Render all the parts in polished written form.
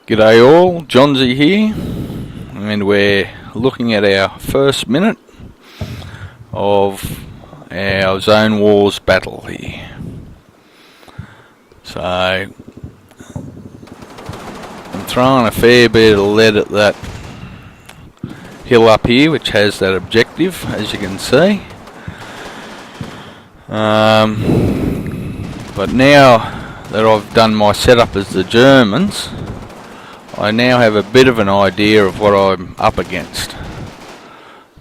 G'day all, Johnsy here, and we're looking at our first minute of our Zone Wars battle here. So, I'm throwing a fair bit of lead at that hill up here, which has that objective, as you can see. But now that I've done my setup as the Germans, I now have a bit of an idea of what I'm up against.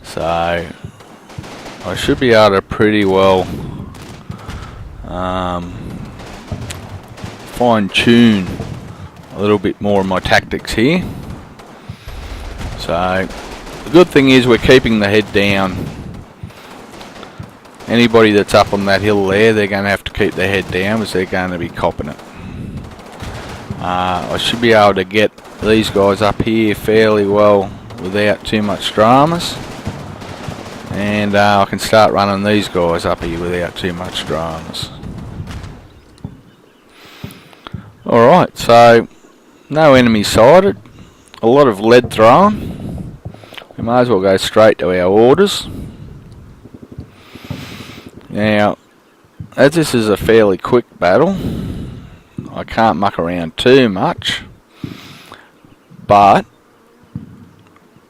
So I should be able to pretty well fine tune a little bit more of my tactics here. So the good thing is we're keeping the head down. Anybody that's up on that hill there, they're going to have to keep their head down because they're going to be copping it. I should be able to get these guys up here fairly well without too much dramas, and I can start running these guys up here without too much dramas. Alright, so no enemy sighted, a lot of lead thrown. We might as well go straight to our orders. Now, as this is a fairly quick battle, I can't muck around too much, but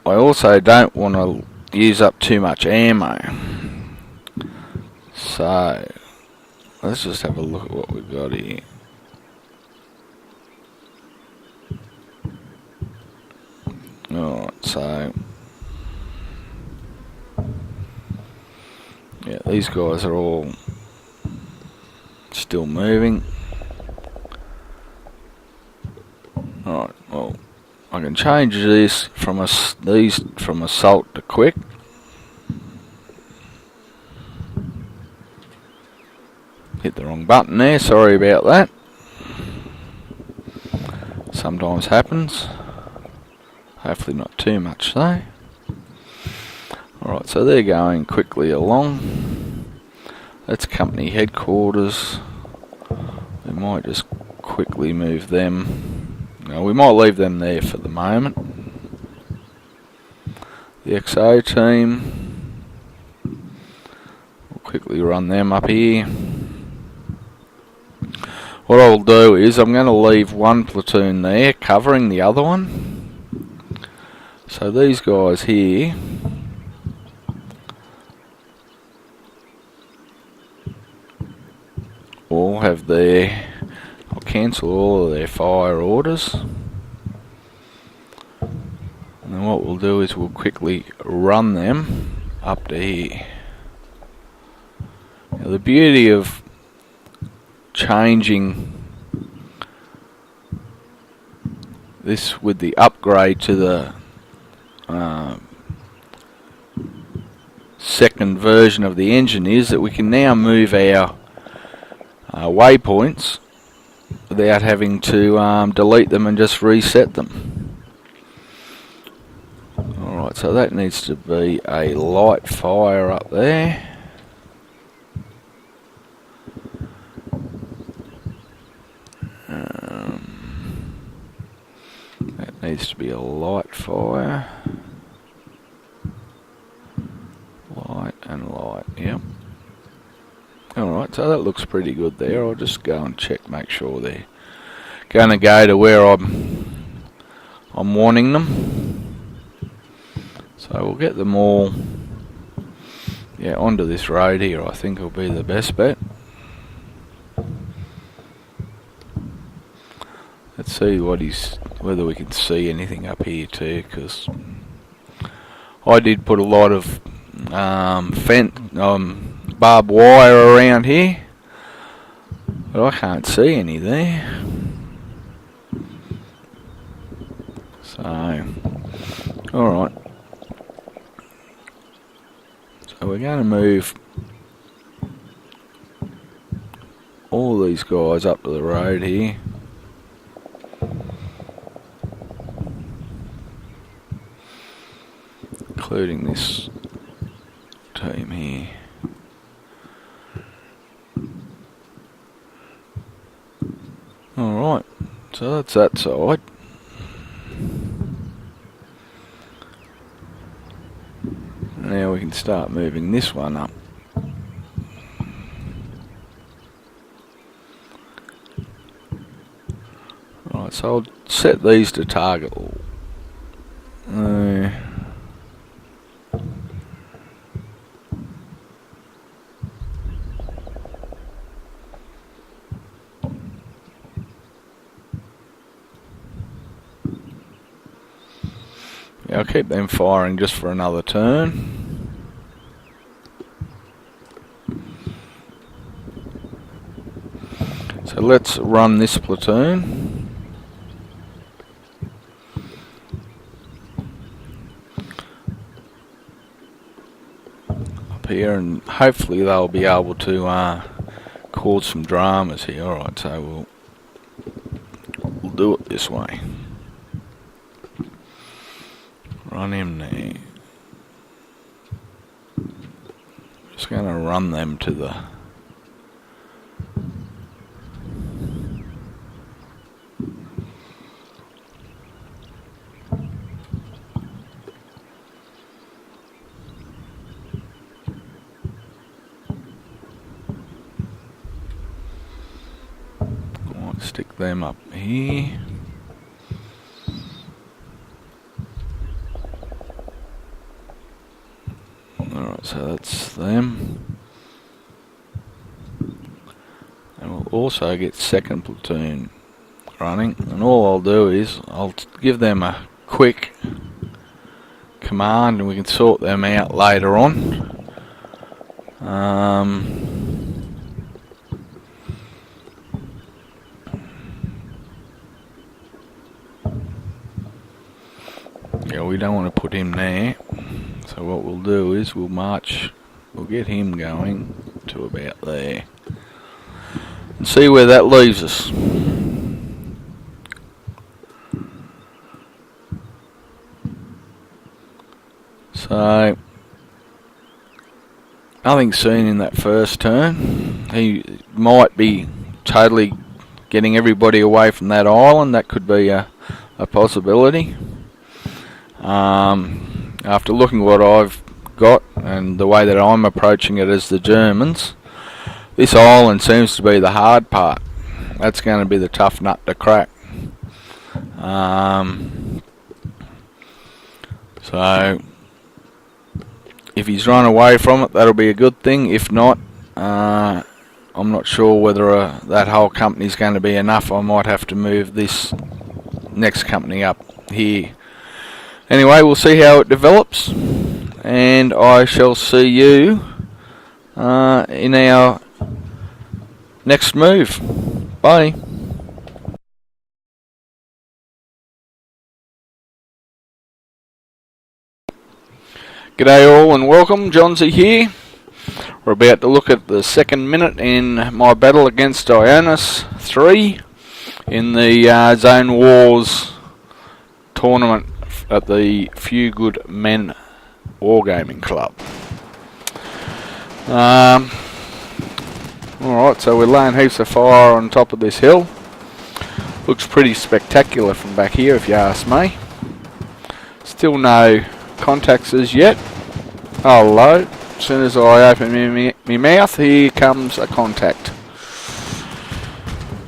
I also don't want to use up too much ammo. So let's just have a look at what we've got here. Alright, so yeah, these guys are all still moving. Alright, well, I can change this from these from assault to quick. Hit the wrong button there, sorry about that. Sometimes happens. Hopefully not too much though. Alright, so they're going quickly along. That's company headquarters. We might just quickly move them. No, we might leave them there for the moment. The XO team, we'll quickly run them up here. What I'll do is I'm going to leave one platoon there covering the other one. So these guys here all have their, I'll cancel all of their fire orders, and then what we'll do is we'll quickly run them up to here. Now the beauty of changing this with the upgrade to the second version of the engine is that we can now move our waypoints without having to delete them and just reset them. Alright, so that needs to be a light fire up there. That needs to be a light fire. Light and light, yep. Alright, so that looks pretty good there. I'll just go and check, make sure they're going to go to where I'm wanting them. So we'll get them all onto this road here. I think will be the best bet. Let's see whether we can see anything up here too, because I did put a lot of barbed wire around here, but I can't see any there. So, alright. So we're going to move all these guys up to the road here. Including this team here. Alright, so that's that side. Now we can start moving this one up. Right, so I'll set these to target. Yeah, I'll keep them firing just for another turn. So let's run this platoon. Up here, and hopefully they'll be able to cause some dramas here. Alright, so we'll do it this way. Run him there. Just going to run them to the... I'll stick them up here. Alright, so that's them. And we'll also get second platoon running. And all I'll do is I'll give them a quick command and we can sort them out later on. Yeah, we don't want to put him there. So what we'll do is we'll get him going to about there. And see where that leaves us. So, nothing seen in that first turn. He might be totally getting everybody away from that island. That could be a possibility. After looking what I've got and the way that I'm approaching it as the Germans, this island seems to be the hard part. That's going to be the tough nut to crack. So if he's run away from it, that'll be a good thing. If not, I'm not sure whether that whole company's going to be enough. I might have to move this next company up here. Anyway, we'll see how it develops, and I shall see you in our next move. Bye. G'day all and welcome, Johnsy here. We're about to look at the second minute in my battle against Ionis 3 in the Zone Wars Tournament at the Few Good Men Wargaming Club. Alright, so we're laying heaps of fire on top of this hill. Looks pretty spectacular from back here if you ask me. Still no contacts as yet. Hello. As soon as I open my mouth, here comes a contact.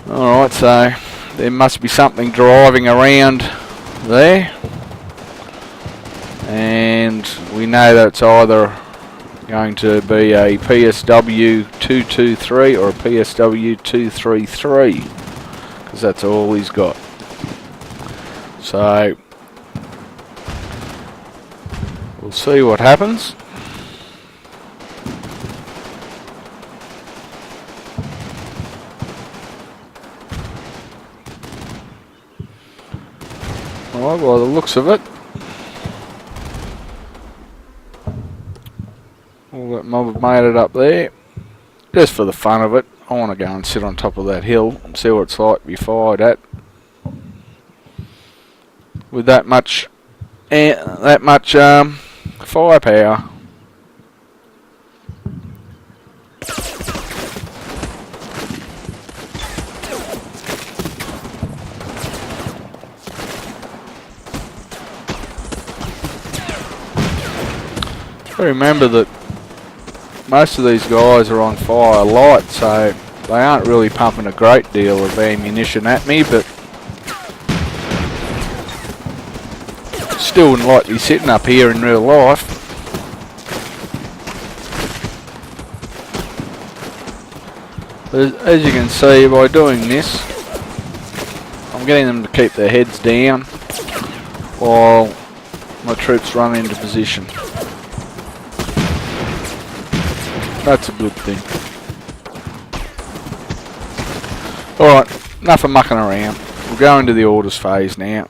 Alright, so there must be something driving around there. And we know that it's either going to be a PSW 223 or a PSW 233, because that's all he's got. So we'll see what happens. Alright, by the looks of it, all that mob have made it up there. Just for the fun of it, I want to go and sit on top of that hill and see what it's like to be fired at with that much firepower. Remember that most of these guys are on fire light, so they aren't really pumping a great deal of ammunition at me, but still wouldn't like to be sitting up here in real life. As you can see, by doing this, I'm getting them to keep their heads down while my troops run into position. That's a good thing. Alright, enough of mucking around. We'll go into the orders phase now.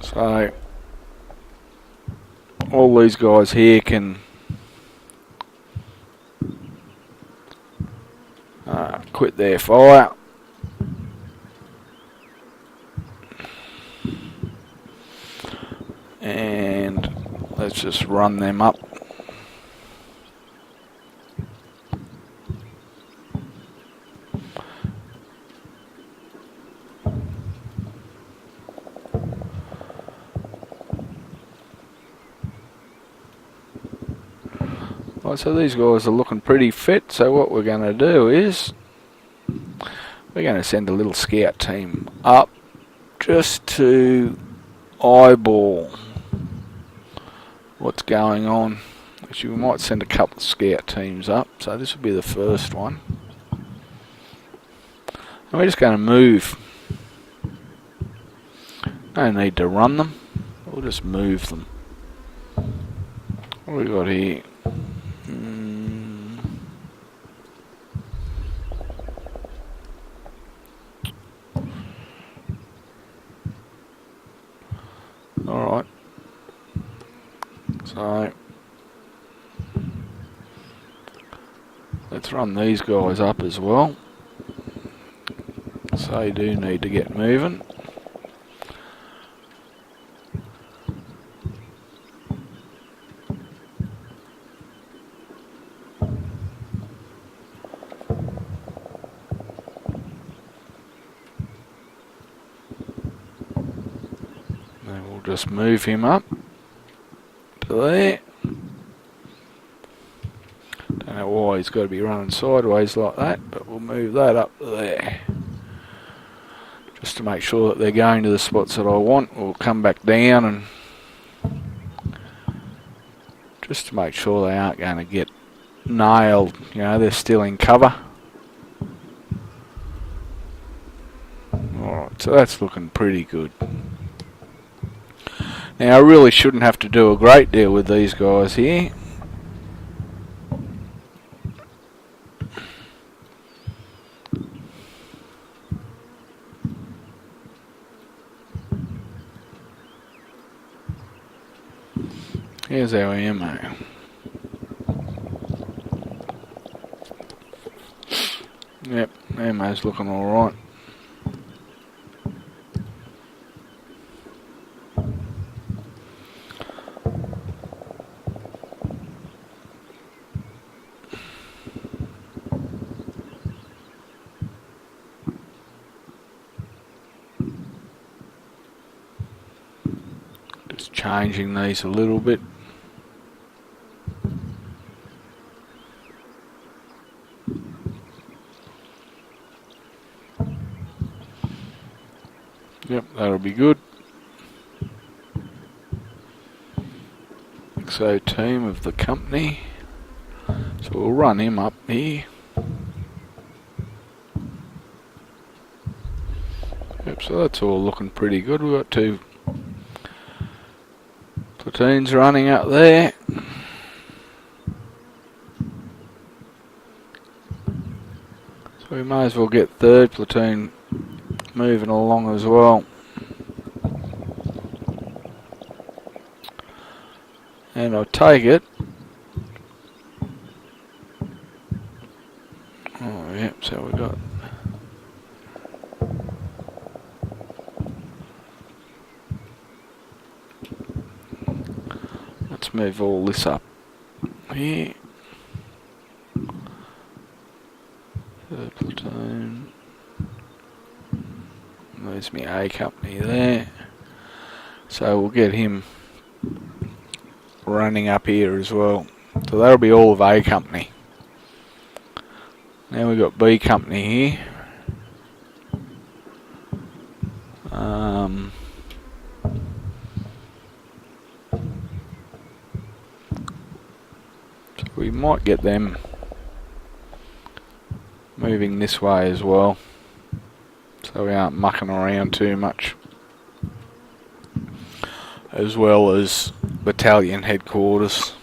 So, all these guys here can quit their fire. And let's just run them up. Right, so these guys are looking pretty fit, so what we're going to do is we're going to send a little scout team up just to eyeball what's going on. Actually, we might send a couple of scout teams up, so this will be the first one. And we're just going to move. No need to run them, we'll just move them. What have we got here? Alright, so let's run these guys up as well. So you do need to get moving. Then we'll just move him up to there. Don't know why he's got to be running sideways like that, but we'll move that up to there. Just to make sure that they're going to the spots that I want. We'll come back down and just to make sure they aren't going to get nailed. You know, they're still in cover. Alright, so that's looking pretty good. Now I really shouldn't have to do a great deal with these guys here. Here's our ammo. Yep, ammo's looking alright. Just changing these a little bit. Yep, that'll be good. XO team of the company. So we'll run him up here. Yep, so that's all looking pretty good. We've got 2 platoons running up there. So we may as well get 3rd platoon moving along as well. And I take it. Oh, yep, so we got. Let's move all this up here. 3rd platoon. There's my A company there. So we'll get him running up here as well. So that'll be all of A Company. Now we've got B Company here. So we might get them moving this way as well, so we aren't mucking around too much. As well as battalion headquarters.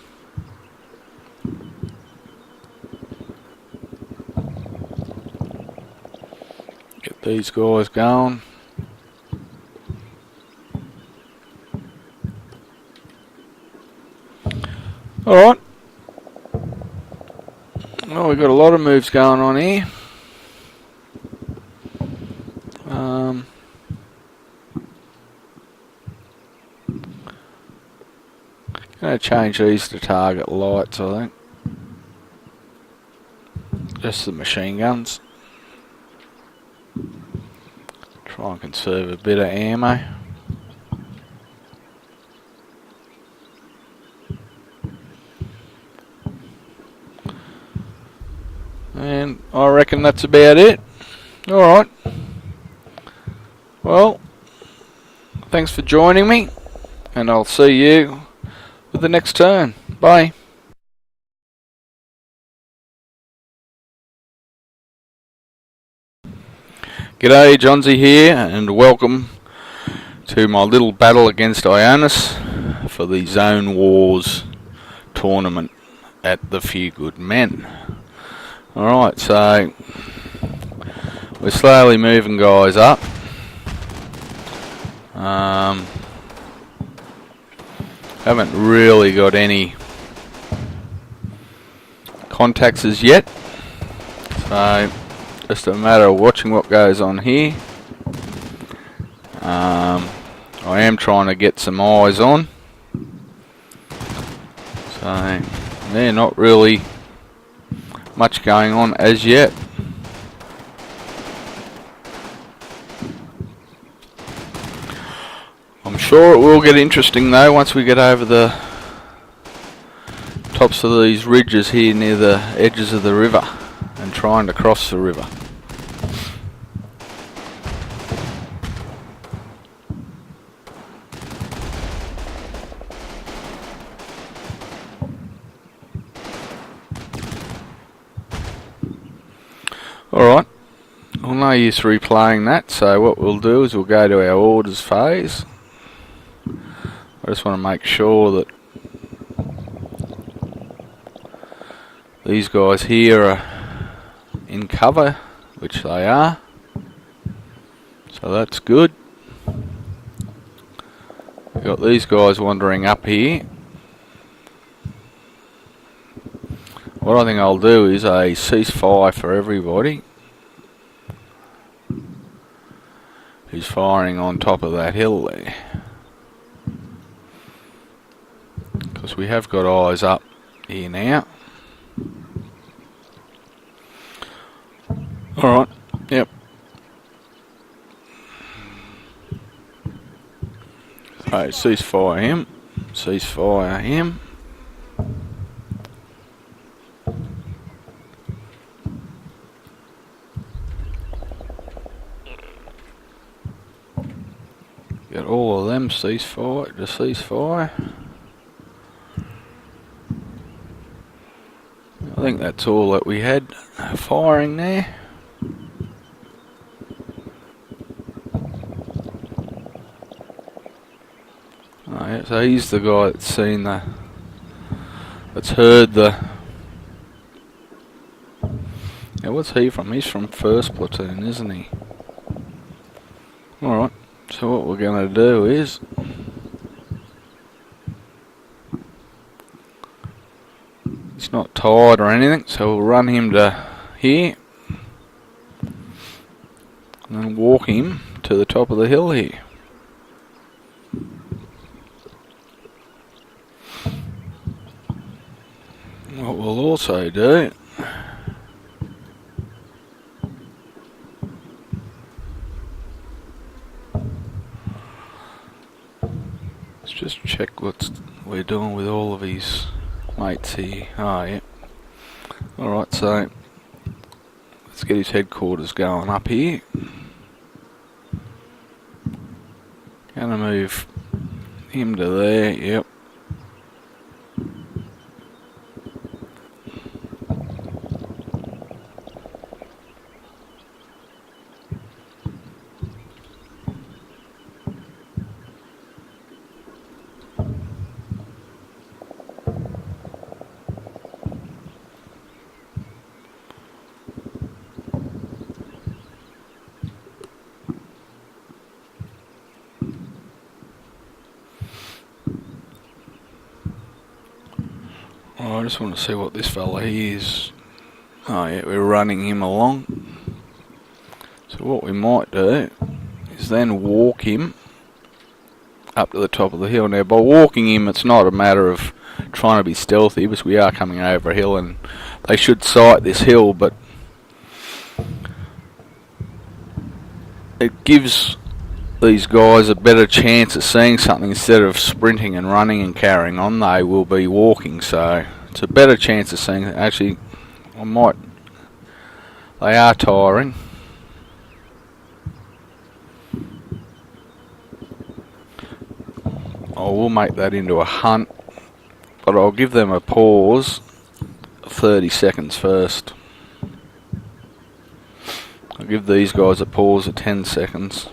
Get these guys going. Alright. Well, we've got a lot of moves going on here. Going to change these to target lights, I think. Just the machine guns. Try and conserve a bit of ammo. And I reckon that's about it. Alright. Well, thanks for joining me, and I'll see you with the next turn. Bye. G'day, Johnsy here, and welcome to my little battle against Ionis for the Zone Wars Tournament at the Few Good Men. Alright, so we're slowly moving guys up. Haven't really got any contacts as yet, so just a matter of watching what goes on here. I am trying to get some eyes on, so they're not really much going on as yet. I'm sure it will get interesting though once we get over the tops of these ridges here near the edges of the river and trying to cross the river. Alright, well, no use replaying that, so what we'll do is we'll go to our orders phase. I just want to make sure that these guys here are in cover, which they are, so that's good. We've got these guys wandering up here. What I think I'll do is a ceasefire for everybody who's firing on top of that hill there, because we have got eyes up here now. Alright, yep. So ceasefire him, ceasefire him. Get all of them ceasefire to ceasefire. I think that's all that we had firing there. Oh, yeah, so he's the guy that's seen that's heard the. Yeah, what's he from? He's from 1st Platoon, isn't he? Alright, so what we're going to do is he's not tired or anything, so we'll run him to here and then walk him to the top of the hill here. What we'll also do just check what we're doing with all of his mates here. Oh, yeah. Alright, so let's get his headquarters going up here. Gonna move him to there, yep. I just want to see what this fella here is. Oh yeah, we're running him along. So what we might do is then walk him up to the top of the hill. Now by walking him, it's not a matter of trying to be stealthy, because we are coming over a hill and they should sight this hill, but it gives these guys a better chance of seeing something. Instead of sprinting and running and carrying on, they will be walking, so it's a better chance of seeing it. Actually, they are tiring. I will make that into a hunt, but I'll give them a pause 30 seconds first. I'll give these guys a pause of 10 seconds.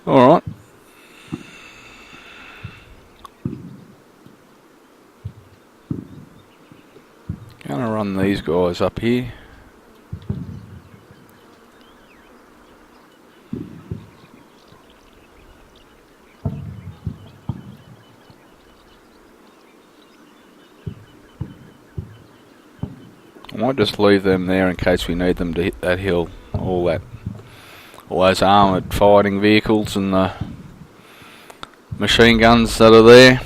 Alright. Gonna run these guys up here. I might just leave them there in case we need them to hit that hill. All those armoured fighting vehicles and the machine guns that are there.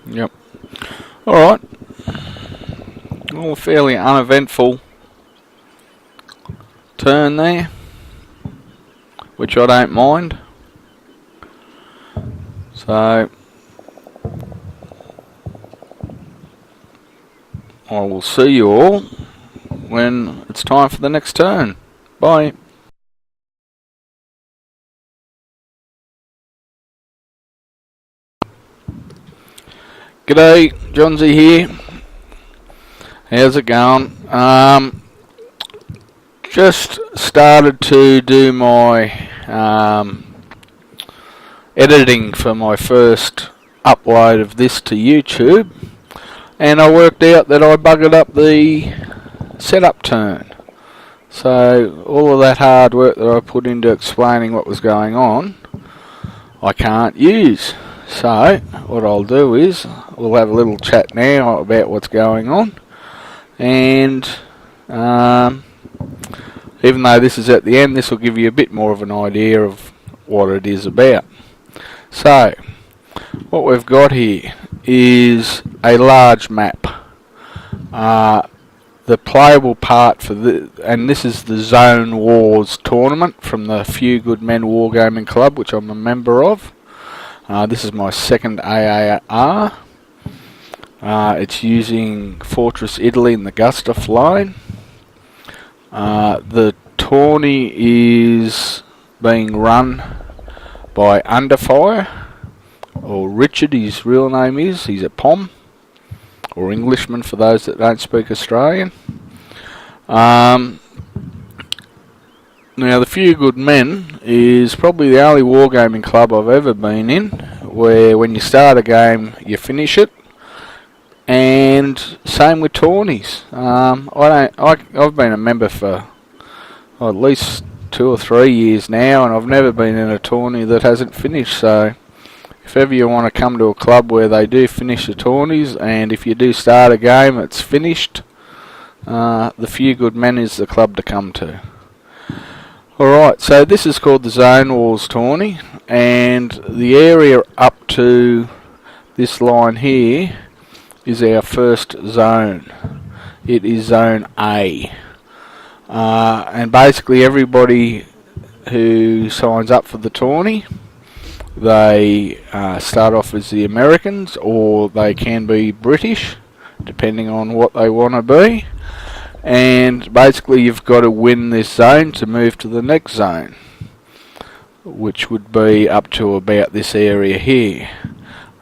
Yep. Alright. All fairly uneventful turn there, which I don't mind. So I will see you all when it's time for the next turn. Bye. G'day, Johnsy here. How's it going? Just started to do my editing for my first upload of this to YouTube, and I worked out that I buggered up the setup turn. So all of that hard work that I put into explaining what was going on, I can't use. So what I'll do is we'll have a little chat now about what's going on, and even though this is at the end, this will give you a bit more of an idea of what it is about. So, what we've got here is a large map. The playable part for and this is the Zone Wars Tournament from the Few Good Men Wargaming Club, which I'm a member of. This is my second AAR. It's using Fortress Italy and the Gustaf line. The tourney is being run by Underfire, or Richard, his real name is. He's a POM, or Englishman for those that don't speak Australian. Now, the Few Good Men is probably the only wargaming club I've ever been in where when you start a game, you finish it. And same with tourneys. I've been a member for at least 2 or 3 years now, and I've never been in a tourney that hasn't finished. So if ever you want to come to a club where they do finish the tourneys, and if you do start a game it's finished, the Few Good Men is the club to come to. Alright, so this is called the Zone Wars Tourney, and the area up to this line here is our first zone. It is Zone A. And basically everybody who signs up for the tourney, they start off as the Americans, or they can be British, depending on what they want to be. And basically you've got to win this zone to move to the next zone, which would be up to about this area here.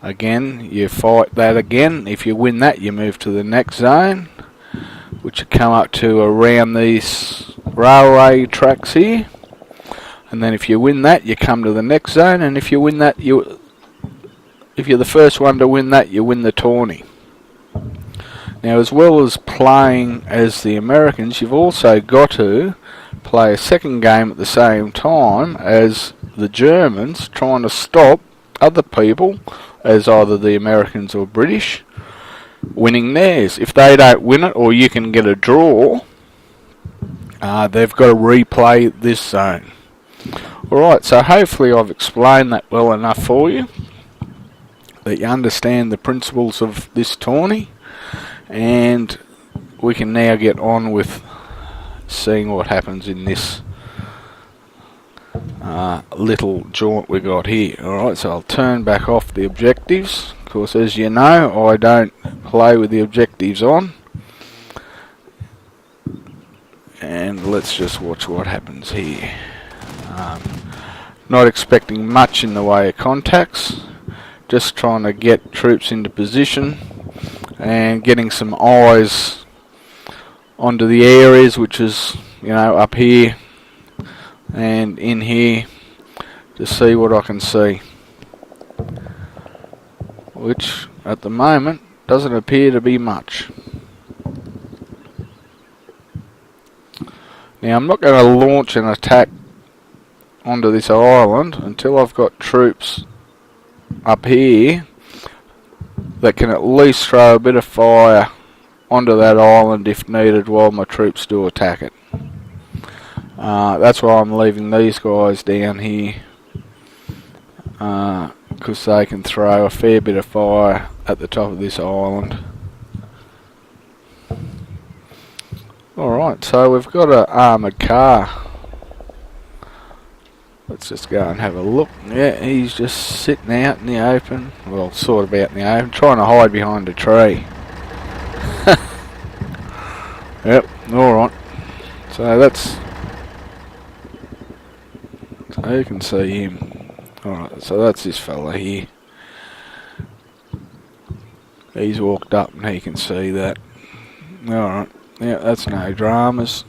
Again, you fight that again. If you win that, you move to the next zone, which will come up to around these railway tracks here. And then if you win that, you come to the next zone, and if you win that, if you're the first one to win that, you win the tourney. Now, as well as playing as the Americans, you've also got to play a second game at the same time as the Germans, trying to stop other people, as either the Americans or British, winning theirs. If they don't win it, or you can get a draw, they've got to replay this zone. Alright, so hopefully I've explained that well enough for you, that you understand the principles of this tourney. And we can now get on with seeing what happens in this little jaunt we got here. Alright, so I'll turn back off the objectives. Of course, as you know, I don't play with the objectives on. And let's just watch what happens here. Not expecting much in the way of contacts. Just trying to get troops into position and getting some eyes onto the areas, which is, you know, up here and in here, to see what I can see, which at the moment doesn't appear to be much. Now, I'm not going to launch an attack onto this island until I've got troops up here that can at least throw a bit of fire onto that island if needed while my troops do attack it. That's why I'm leaving these guys down here, because they can throw a fair bit of fire at the top of this island. Alright, so we've got an armoured car. Let's just go and have a look. Yeah, he's just sitting out in the open. Well, sort of out in the open, trying to hide behind a tree. Yep, alright. So that's... so you can see him. Alright, so that's this fella here. He's walked up and he can see that. Alright, yeah, that's no dramas.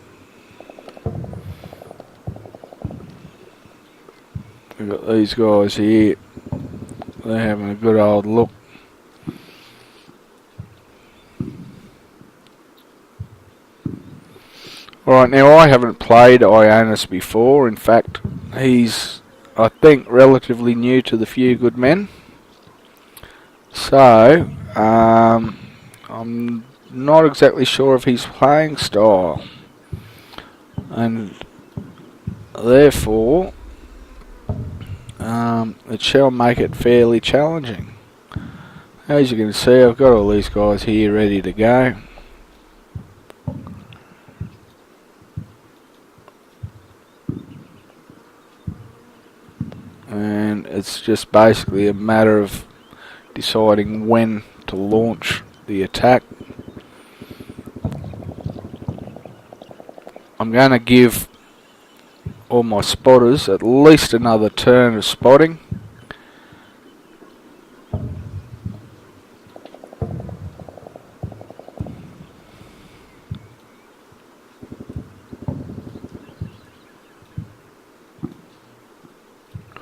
We've got these guys here. They're having a good old look. Alright, now I haven't played Ionis before. In fact, he's, I think, relatively new to the Few Good Men. So, I'm not exactly sure of his playing style. And therefore, it shall make it fairly challenging. As you can see, I've got all these guys here ready to go. And it's just basically a matter of deciding when to launch the attack. I'm going to give all my spotters at least another turn of spotting.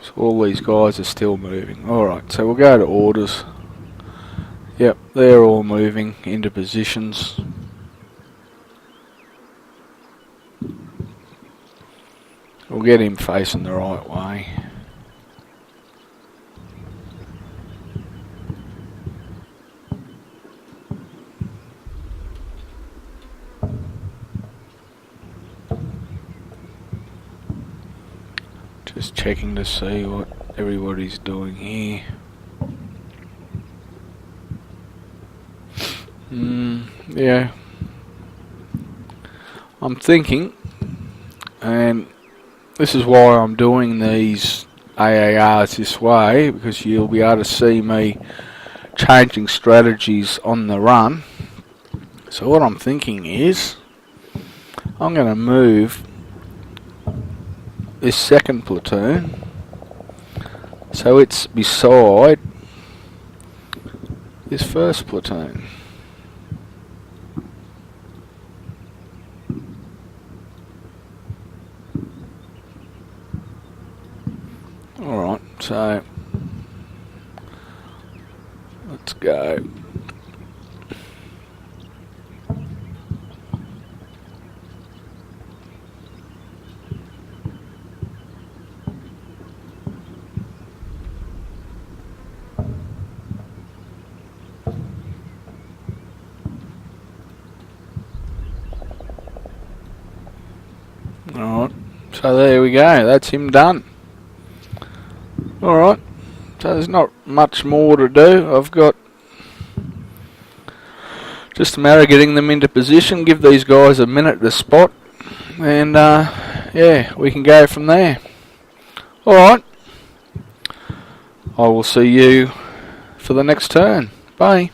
So all these guys are still moving. Alright, so we'll go to orders. Yep, they're all moving into positions. We'll get him facing the right way. Just checking to see what everybody's doing here. Yeah. I'm thinking, and this is why I'm doing these AARs this way, because you'll be able to see me changing strategies on the run. So what I'm thinking is, I'm going to move this second platoon so it's beside this first platoon. Alright, so let's go. Alright, so there we go, that's him done. Alright, so there's not much more to do. I've got just a matter of getting them into position, give these guys a minute to spot, and yeah, we can go from there. Alright, I will see you for the next turn. Bye.